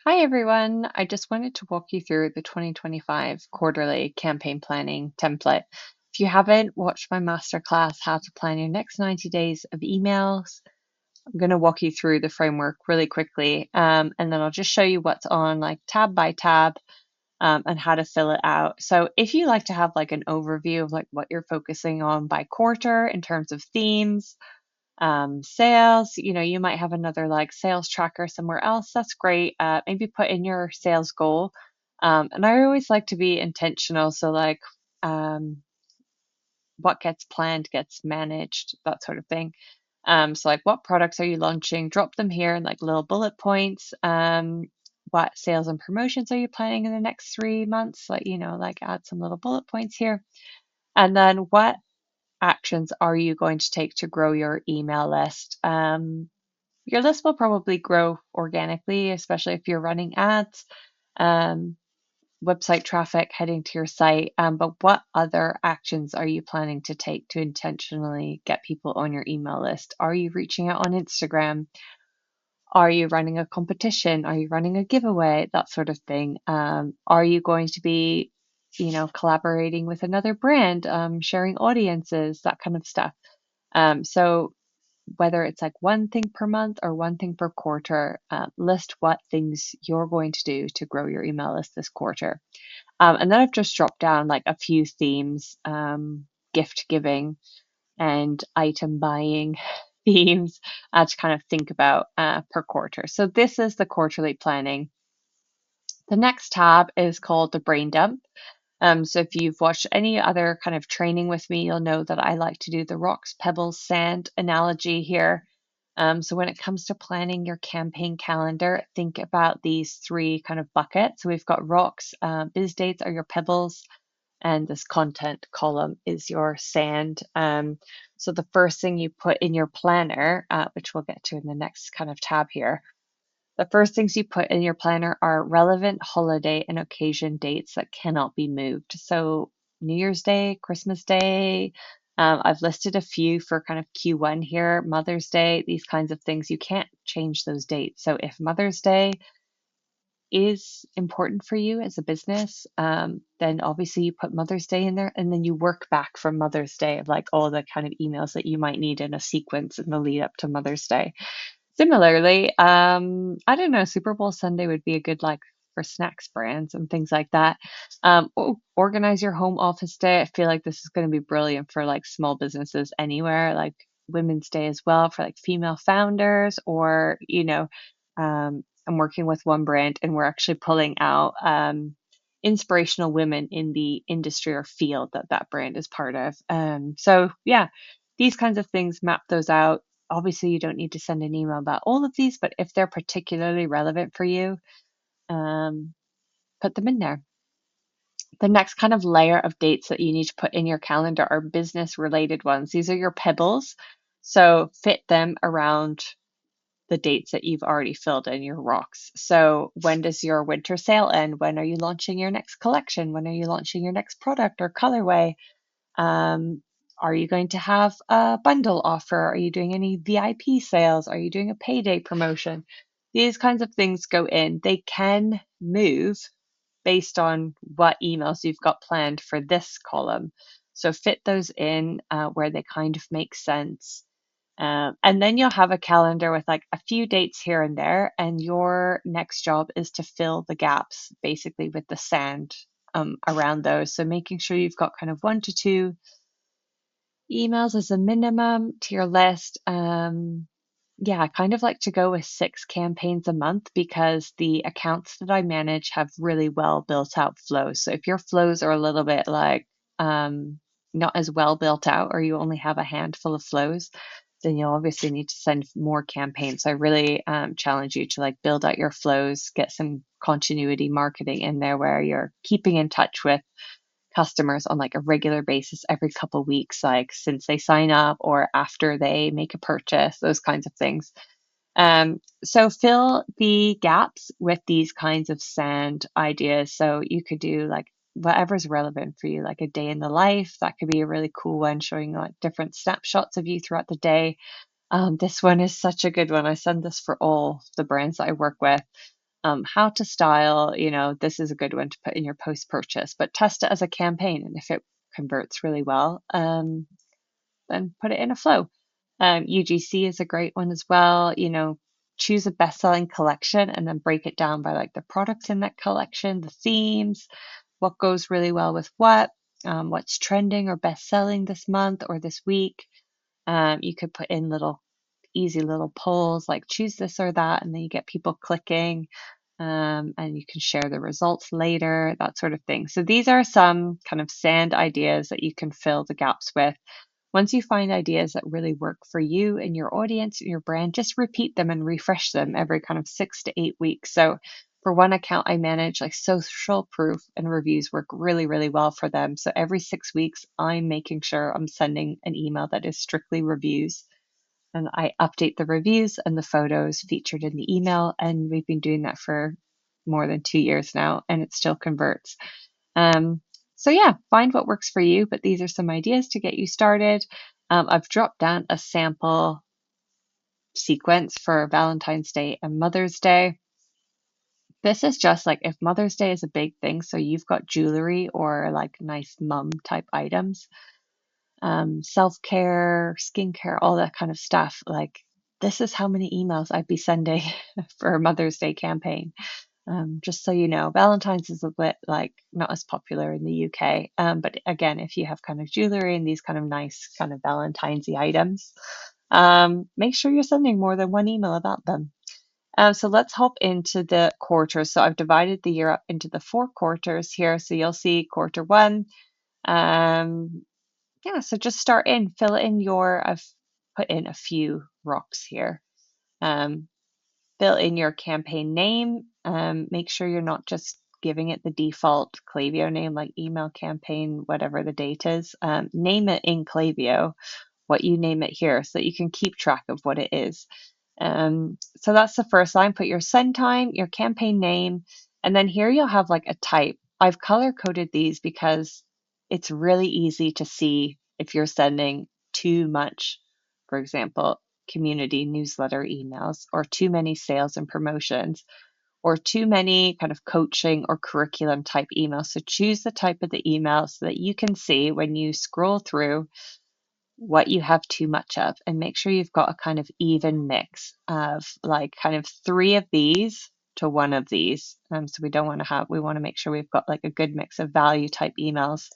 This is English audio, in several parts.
Hi everyone. I just wanted to walk you through the 2025 quarterly campaign planning template. If you haven't watched my masterclass, How to Plan Your Next 90 Days of Emails, I'm going to walk you through the framework really quickly. And then I'll just show you what's on like tab by tab and how to fill it out. So if you like to have like an overview of like what you're focusing on by quarter in terms of themes, sales, you might have another like sales tracker somewhere else. That's great. Maybe put in your sales goal. And I always like to be intentional. So like um, what gets planned gets managed, that sort of thing. So like what products are you launching? Drop them here in like little bullet points. What sales and promotions are you planning in the next 3 months? Like add some little bullet points here. And then what actions are you going to take to grow your email list? Your list will probably grow organically, especially if you're running ads, um, website traffic heading to your site. But what other actions are you planning to take to intentionally get people on your email list? Are you reaching out on Instagram? Are you running a competition? Are you running a giveaway? That sort of thing. Are you going to be, collaborating with another brand, sharing audiences, that kind of stuff. So whether it's like one thing per month or one thing per quarter, list what things you're going to do to grow your email list this quarter. And then I've just dropped down like a few themes, gift giving and item buying themes to kind of think about per quarter. So this is the quarterly planning. The next tab is called the brain dump. So if you've watched any other kind of training with me, you'll know that I like to do the rocks, pebbles, sand analogy here. So when it comes to planning your campaign calendar, think about these three kind of buckets. So we've got rocks, biz dates are your pebbles, and this content column is your sand. So the first thing you put in your planner, which we'll get to in the next kind of tab here, the first things you put in your planner are relevant holiday and occasion dates that cannot be moved. So New Year's Day, Christmas Day. I've listed a few for kind of Q1 here, Mother's Day, these kinds of things. You can't change those dates. So if Mother's Day is important for you as a business, then obviously you put Mother's Day in there and then you work back from Mother's Day of like all the kind of emails that you might need in a sequence in the lead up to Mother's Day. Similarly, I don't know, Super Bowl Sunday would be a good like for snacks brands and things like that. Organize your home office day. I feel like this is going to be brilliant for like small businesses anywhere, like Women's Day as well for like female founders, or I'm working with one brand and we're actually pulling out inspirational women in the industry or field that that brand is part of. So yeah, these kinds of things, map those out. Obviously, you don't need to send an email about all of these, but if they're particularly relevant for you, um, put them in there. The next kind of layer of dates that you need to put in your calendar are business related ones. These are your pebbles. So fit them around the dates that you've already filled in your rocks. So when does your winter sale end? When are you launching your next collection? When are you launching your next product or colorway? Um, are you going to have a bundle offer? Are you doing any VIP sales? Are you doing a payday promotion? These kinds of things go in. They can move based on what emails you've got planned for this column. So fit those in where they kind of make sense. And then you'll have a calendar with like a few dates here and there, and your next job is to fill the gaps basically with the sand around those. So making sure you've got kind of 1 to 2 emails as a minimum to your list. Yeah, I kind of like to go with 6 campaigns a month because the accounts that I manage have really well built out flows. So if your flows are a little bit like not as well built out, or you only have a handful of flows, then you'll obviously need to send more campaigns. So I really challenge you to like build out your flows, get some continuity marketing in there where you're keeping in touch with customers on like a regular basis every couple weeks, like since they sign up or after they make a purchase, those kinds of things. So fill the gaps with these kinds of sand ideas. So you could do like whatever's relevant for you, like a day in the life. That could be a really cool one, showing like different snapshots of you throughout the day. This one is such a good one. I send this for all the brands that I work with. how to style, this is a good one to put in your post-purchase, but test it as a campaign. And if it converts really well, then put it in a flow. UGC is a great one as well. Choose a best-selling collection and then break it down by like the products in that collection, the themes, what goes really well with what's trending or best-selling this month or this week. You could put in easy little polls like choose this or that, and then you get people clicking, and you can share the results later, that sort of thing. So these are some kind of sand ideas that you can fill the gaps with. Once you find ideas that really work for you and your audience and your brand, just repeat them and refresh them every kind of 6 to 8 weeks. So for one account I manage, like social proof and reviews work really, really well for them. So every 6 weeks, I'm making sure I'm sending an email that is strictly reviews. And I update the reviews and the photos featured in the email. And we've been doing that for more than 2 years now, and it still converts. So yeah, find what works for you, but these are some ideas to get you started. I've dropped down a sample sequence for Valentine's Day and Mother's Day. This is just like if Mother's Day is a big thing, so you've got jewelry or like nice mum type items, self-care, skincare, all that kind of stuff. Like this is how many emails I'd be sending for a Mother's Day campaign. Just so you know, Valentine's is a bit like not as popular in the UK. But again, if you have kind of jewelry and these kind of nice kind of Valentine's-y items, make sure you're sending more than one email about them. So let's hop into the quarters. So I've divided the year up into the 4 quarters here. So you'll see quarter one. Yeah, so just fill in I've put in a few rocks here. Fill in your campaign name. Make sure you're not just giving it the default Klaviyo name, like email campaign, whatever the date is. Name it in Klaviyo, what you name it here, so that you can keep track of what it is. So that's the first line. Put your send time, your campaign name, and then here you'll have like a type. I've color coded these because it's really easy to see if you're sending too much, for example, community newsletter emails, or too many sales and promotions, or too many kind of coaching or curriculum type emails. So choose the type of the email so that you can see when you scroll through what you have too much of, and make sure you've got a kind of even mix of like kind of 3 of these to 1 of these. So we want to make sure we've got like a good mix of value type emails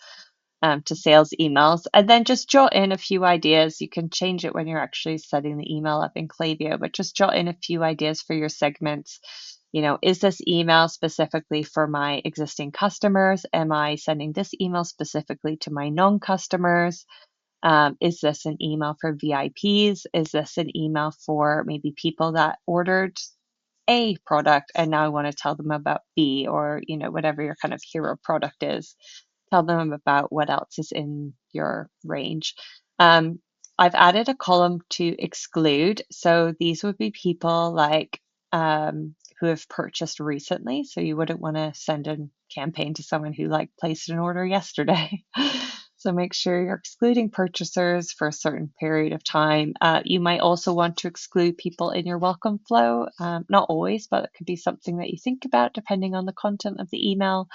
to sales emails, and then just jot in a few ideas. You can change it when you're actually setting the email up in Klaviyo, but just jot in a few ideas for your segments. Is this email specifically for my existing customers? Am I sending this email specifically to my non-customers? Is this an email for VIPs? Is this an email for maybe people that ordered A product and now I want to tell them about B, or, whatever your kind of hero product is? Tell them about what else is in your range. I've added a column to exclude. So these would be people like who have purchased recently. So you wouldn't want to send a campaign to someone who like placed an order yesterday. So make sure you're excluding purchasers for a certain period of time. You might also want to exclude people in your welcome flow. Not always, but it could be something that you think about depending on the content of the email.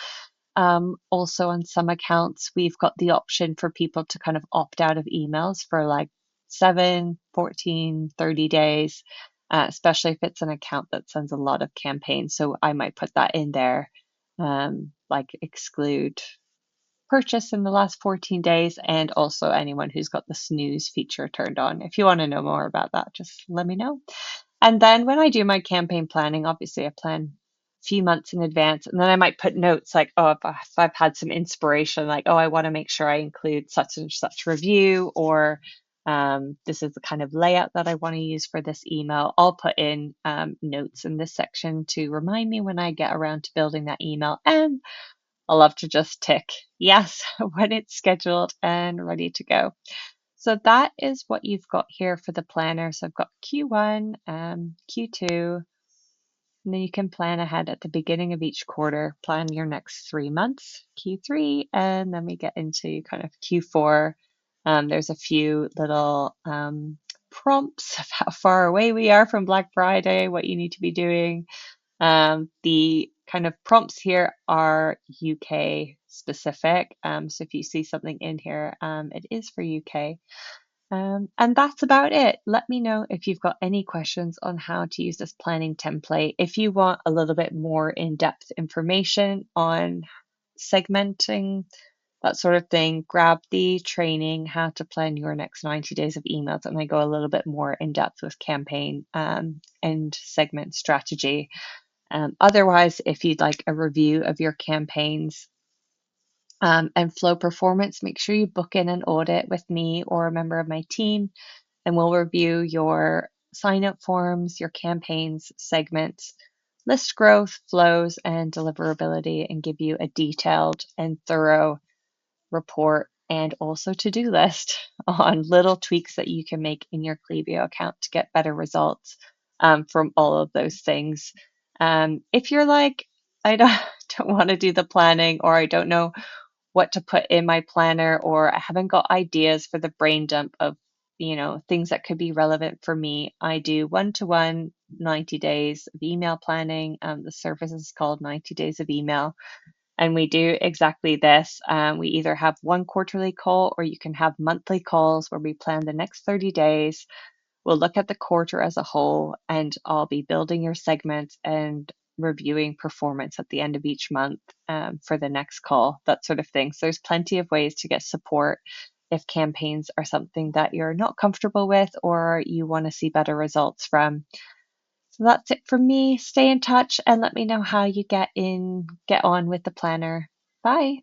Also, on some accounts, we've got the option for people to kind of opt out of emails for like 7, 14, 30 days, especially if it's an account that sends a lot of campaigns. So I might put that in there, like exclude purchase in the last 14 days, and also anyone who's got the snooze feature turned on. If you want to know more about that, just let me know. And then when I do my campaign planning, obviously I plan a few months in advance, and then I might put notes like, oh, if I've had some inspiration, like, oh, I want to make sure I include such and such review, or this is the kind of layout that I want to use for this email. I'll put in notes in this section to remind me when I get around to building that email, and I love to just tick yes when it's scheduled and ready to go. So that is what you've got here for the planner. So I've got Q1, Q2, and then you can plan ahead at the beginning of each quarter, plan your next 3 months, Q3, and then we get into kind of Q4. There's a few little prompts of how far away we are from Black Friday, what you need to be doing. The kind of prompts here are UK specific. So if you see something in here, it is for UK. And that's about it. Let me know if you've got any questions on how to use this planning template. If you want a little bit more in-depth information on segmenting, that sort of thing, grab the training, How to Plan Your Next 90 Days of Emails, and I go a little bit more in depth with campaign and segment strategy. Otherwise, if you'd like a review of your campaigns and flow performance, make sure you book in an audit with me or a member of my team, and we'll review your sign up forms, your campaigns, segments, list growth, flows, and deliverability, and give you a detailed and thorough report and also to-do list on little tweaks that you can make in your Klaviyo account to get better results from all of those things. If you're like, I don't want to do the planning, or I don't know what to put in my planner, or I haven't got ideas for the brain dump of things that could be relevant for me, I do one-to-one 90 days of email planning. The service is called 90 Days of Email. And we do exactly this. We either have one quarterly call, or you can have monthly calls where we plan the next 30 days. We'll look at the quarter as a whole, and I'll be building your segments and reviewing performance at the end of each month for the next call, that sort of thing. So there's plenty of ways to get support if campaigns are something that you're not comfortable with or you want to see better results from. So that's it for me. Stay in touch and let me know how you get on with the planner. Bye.